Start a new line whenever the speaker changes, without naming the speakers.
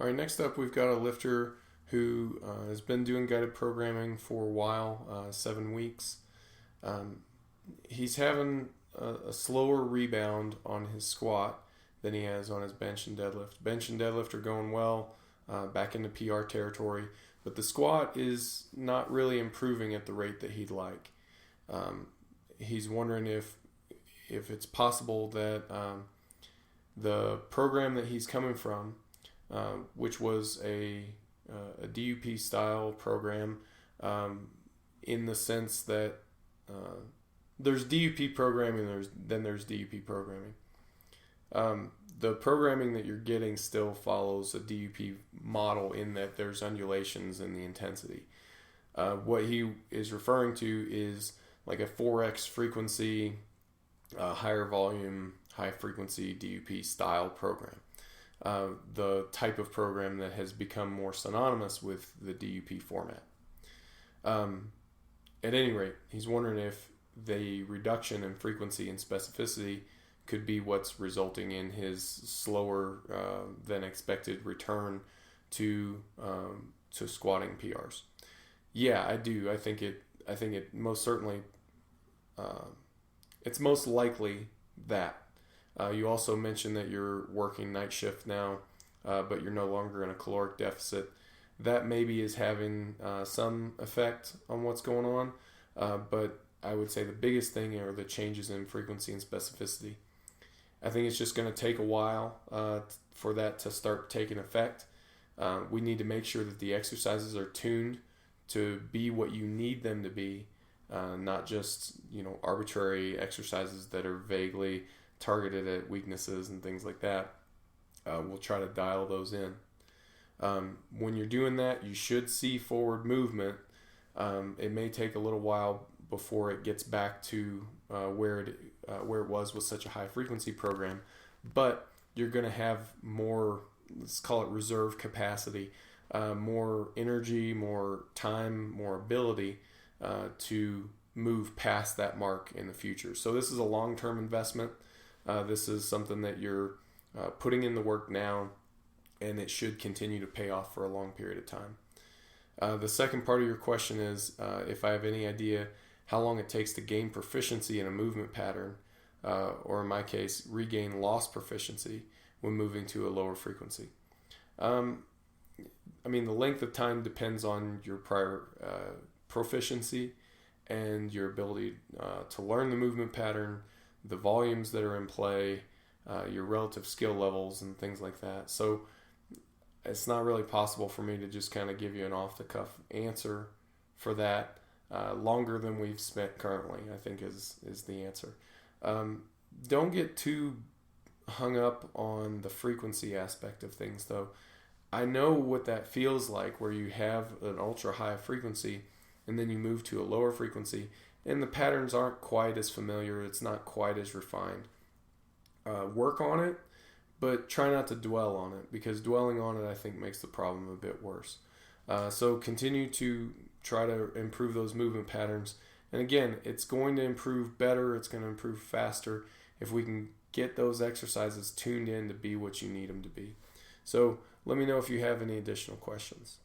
All right, next up we've got a lifter who has been doing guided programming for a while, 7 weeks. Um, he's having a slower rebound on his squat than he has on his bench and deadlift. Bench and deadlift are going well, back into PR territory, but the squat is not really improving at the rate that he'd like. He's wondering if it's possible that the program that he's coming from, which was a DUP style program, in the sense that there's DUP programming, then there's DUP programming. The programming that you're getting still follows a DUP model in that there's undulations in the intensity. What he is referring to is like a 4x frequency, higher volume, high frequency DUP style program. The type of program that has become more synonymous with the DUP format. At any rate, he's wondering if the reduction in frequency and specificity could be what's resulting in his slower than expected return to squatting PRs. Yeah, I do. I think it most certainly. It's most likely that. You also mentioned that you're working night shift now, but you're no longer in a caloric deficit. That maybe is having some effect on what's going on, but I would say the biggest thing are the changes in frequency and specificity. I think it's just going to take a while for that to start taking effect. We need to make sure that the exercises are tuned to be what you need them to be, not just arbitrary exercises that are vaguely targeted at weaknesses and things like that. We'll try to dial those in. When you're doing that, you should see forward movement. It may take a little while before it gets back to where it was with such a high frequency program, but you're going to have more, let's call it reserve capacity, more energy, more time, more ability to move past that mark in the future. So this is a long-term investment. This is something that you're putting in the work now, and it should continue to pay off for a long period of time. The second part of your question is if I have any idea how long it takes to gain proficiency in a movement pattern, or in my case, regain lost proficiency when moving to a lower frequency. The length of time depends on your prior proficiency and your ability to learn the movement pattern, the volumes that are in play, your relative skill levels, and things like that. So it's not really possible for me to just kind of give you an off-the-cuff answer for that. Longer than we've spent currently, I think is the answer. Don't get too hung up on the frequency aspect of things, though. I know what that feels like, where you have an ultra high frequency and then you move to a lower frequency and the patterns aren't quite as familiar. It's not quite as refined. Work on it, but try not to dwell on it, because dwelling on it, I think, makes the problem a bit worse. So continue to try to improve those movement patterns. And again, it's going to improve better. It's going to improve faster if we can get those exercises tuned in to be what you need them to be. So let me know if you have any additional questions.